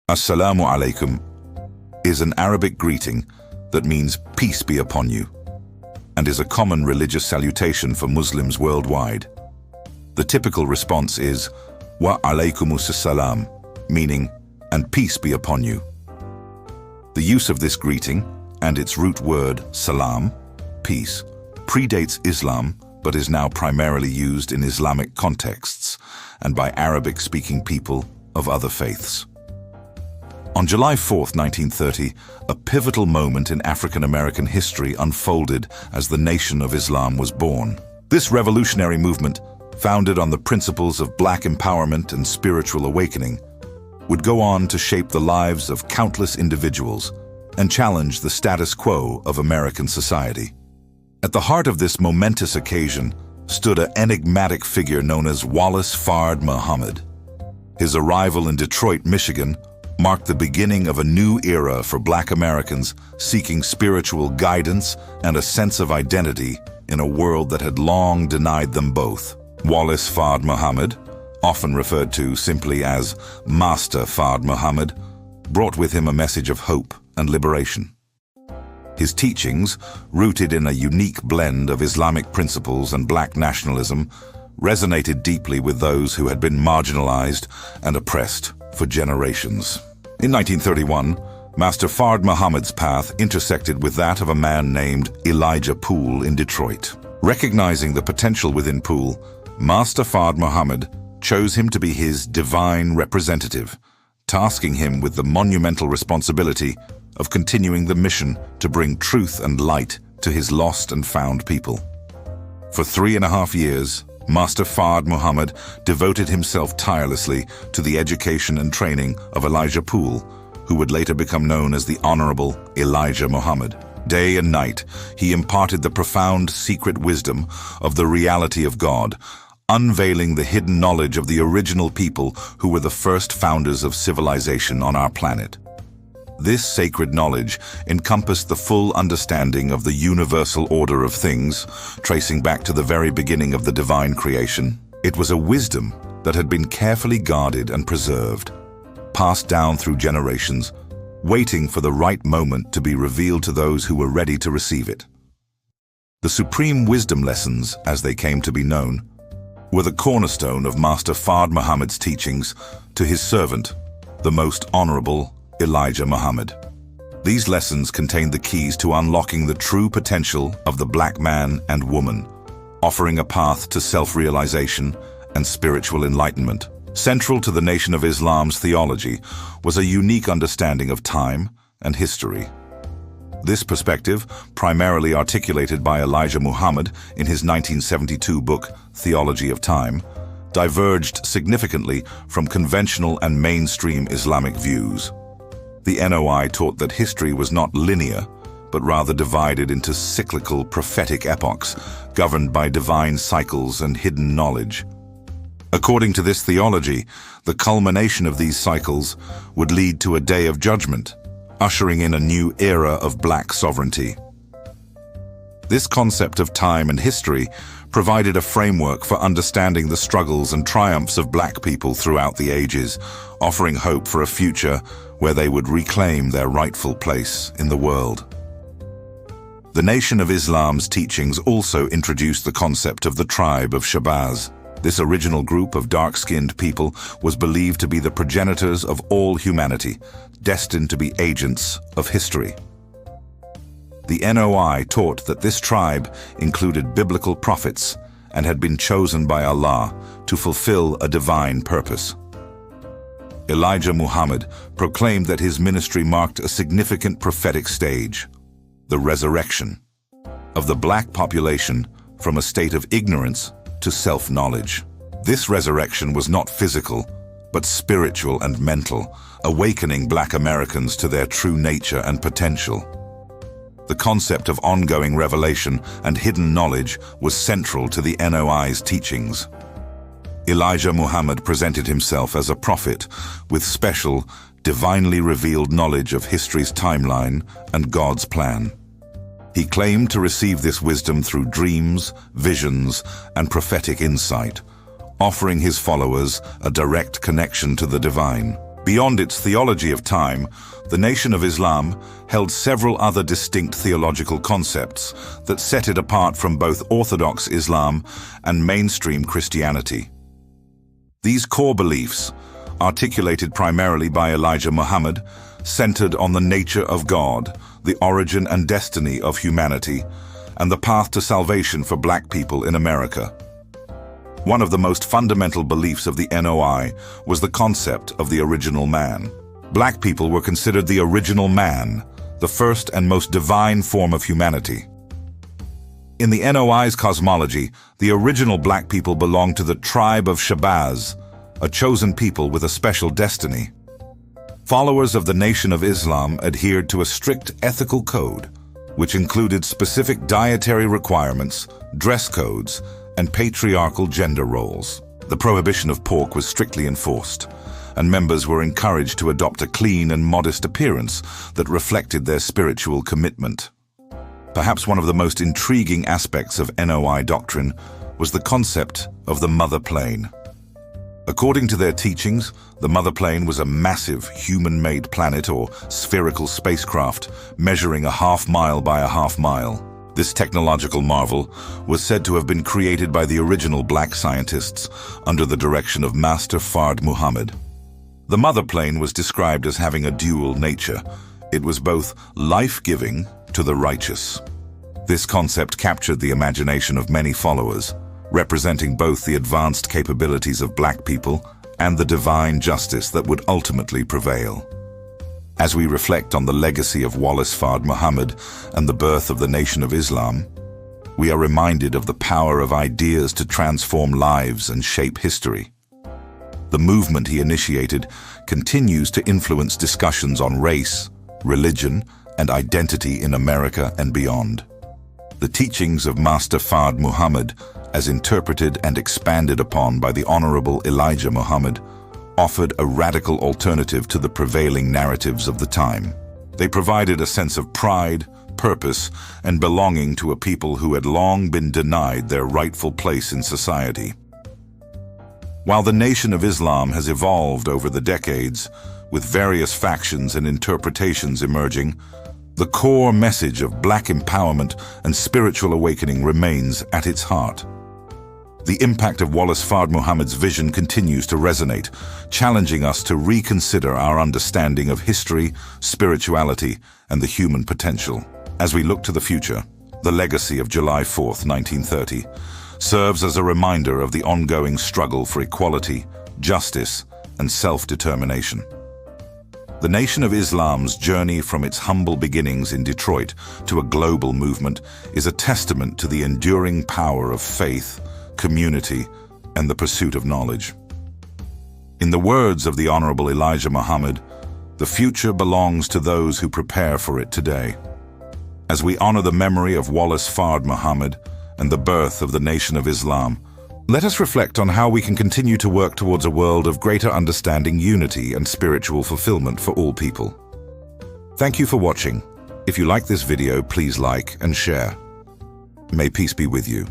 As-salamu alaykum is an Arabic greeting that means peace be upon you and is a common religious salutation for Muslims worldwide. The typical response is Wa-ʿalaykumu s-salam, meaning and peace be upon you. The use of this greeting and its root word salam, peace, predates Islam but is now primarily used in Islamic contexts and by Arabic-speaking people of other faiths. On July 4, 1930, a pivotal moment in African-American history unfolded as the Nation of Islam was born. This revolutionary movement, founded on the principles of black empowerment and spiritual awakening, would go on to shape the lives of countless individuals and challenge the status quo of American society. At the heart of this momentous occasion stood an enigmatic figure known as Wallace FARD Muhammad. His arrival in Detroit, Michigan, marked the beginning of a new era for Black Americans seeking spiritual guidance and a sense of identity in a world that had long denied them both. Wallace FARD Muhammad, often referred to simply as Master FARD Muhammad, brought with him a message of hope and liberation. His teachings, rooted in a unique blend of Islamic principles and black nationalism, resonated deeply with those who had been marginalized and oppressed for generations. In 1931, Master FARD Muhammad's path intersected with that of a man named Elijah Poole in Detroit. Recognizing the potential within Poole, Master FARD Muhammad chose him to be his divine representative, tasking him with the monumental responsibility of continuing the mission to bring truth and light to his lost and found people. For 3.5 years, Master FARD Muhammad devoted himself tirelessly to the education and training of Elijah Poole, who would later become known as the Honorable Elijah Muhammad. Day and night, he imparted the profound secret wisdom of the reality of God, unveiling the hidden knowledge of the original people who were the first founders of civilization on our planet. This sacred knowledge encompassed the full understanding of the universal order of things, tracing back to the very beginning of the divine creation. It was a wisdom that had been carefully guarded and preserved, passed down through generations, waiting for the right moment to be revealed to those who were ready to receive it. The supreme wisdom lessons, as they came to be known, were the cornerstone of Master FARD Muhammad's teachings to his servant, the Most Honorable Elijah Muhammad. These lessons contained the keys to unlocking the true potential of the black man and woman, offering a path to self-realization and spiritual enlightenment. Central to the Nation of Islam's theology was a unique understanding of time and history. This perspective, primarily articulated by Elijah Muhammad in his 1972 book, Theology of Time, diverged significantly from conventional and mainstream Islamic views. The N.O.I. taught that history was not linear, but rather divided into cyclical prophetic epochs, governed by divine cycles and hidden knowledge. According to this theology, the culmination of these cycles would lead to a day of judgment, ushering in a new era of black sovereignty. This concept of time and history provided a framework for understanding the struggles and triumphs of black people throughout the ages, offering hope for a future where they would reclaim their rightful place in the world. The Nation of Islam's teachings also introduced the concept of the tribe of Shabazz. This original group of dark-skinned people was believed to be the progenitors of all humanity, destined to be agents of history. The N.O.I. taught that this tribe included biblical prophets and had been chosen by Allah to fulfill a divine purpose. Elijah Muhammad proclaimed that his ministry marked a significant prophetic stage, the resurrection of the black population from a state of ignorance to self-knowledge. This resurrection was not physical, but spiritual and mental, awakening black Americans to their true nature and potential. The concept of ongoing revelation and hidden knowledge was central to the N.O.I.'s teachings. Elijah Muhammad presented himself as a prophet with special, divinely revealed knowledge of history's timeline and God's plan. He claimed to receive this wisdom through dreams, visions, and prophetic insight, offering his followers a direct connection to the divine. Beyond its theology of time, the Nation of Islam held several other distinct theological concepts that set it apart from both Orthodox Islam and mainstream Christianity. These core beliefs, articulated primarily by Elijah Muhammad, centered on the nature of God, the origin and destiny of humanity, and the path to salvation for Black people in America. One of the most fundamental beliefs of the N.O.I. was the concept of the original man. Black people were considered the original man, the first and most divine form of humanity. In the N.O.I.'s cosmology, the original Black people belonged to the tribe of Shabazz, a chosen people with a special destiny. Followers of the Nation of Islam adhered to a strict ethical code, which included specific dietary requirements, dress codes, and patriarchal gender roles. The prohibition of pork was strictly enforced, and members were encouraged to adopt a clean and modest appearance that reflected their spiritual commitment. Perhaps one of the most intriguing aspects of N.O.I. doctrine was the concept of the mother plane. According to their teachings, the mother plane was a massive human-made planet or spherical spacecraft measuring a half-mile by a half-mile. This technological marvel was said to have been created by the original Black scientists under the direction of Master FARD Muhammad. The mother plane was described as having a dual nature. It was both life-giving to the righteous. This concept captured the imagination of many followers, representing both the advanced capabilities of Black people and the divine justice that would ultimately prevail. As we reflect on the legacy of Wallace FARD Muhammad and the birth of the Nation of Islam, we are reminded of the power of ideas to transform lives and shape history. The movement he initiated continues to influence discussions on race, religion, and identity in America and beyond. The teachings of Master FARD Muhammad, as interpreted and expanded upon by the Honorable Elijah Muhammad, offered a radical alternative to the prevailing narratives of the time. They provided a sense of pride, purpose, and belonging to a people who had long been denied their rightful place in society. While the Nation of Islam has evolved over the decades, with various factions and interpretations emerging, the core message of Black empowerment and spiritual awakening remains at its heart. The impact of Wallace FARD Muhammad's vision continues to resonate, challenging us to reconsider our understanding of history, spirituality, and the human potential. As we look to the future, the legacy of July 4th, 1930, serves as a reminder of the ongoing struggle for equality, justice, and self-determination. The Nation of Islam's journey from its humble beginnings in Detroit to a global movement is a testament to the enduring power of faith, community, and the pursuit of knowledge. In the words of the Honorable Elijah Muhammad, the future belongs to those who prepare for it today. As we honor the memory of Wallace FARD Muhammad and the birth of the Nation of Islam, let us reflect on how we can continue to work towards a world of greater understanding, unity, and spiritual fulfillment for all people. Thank you for watching. If you like this video, please like and share. May peace be with you.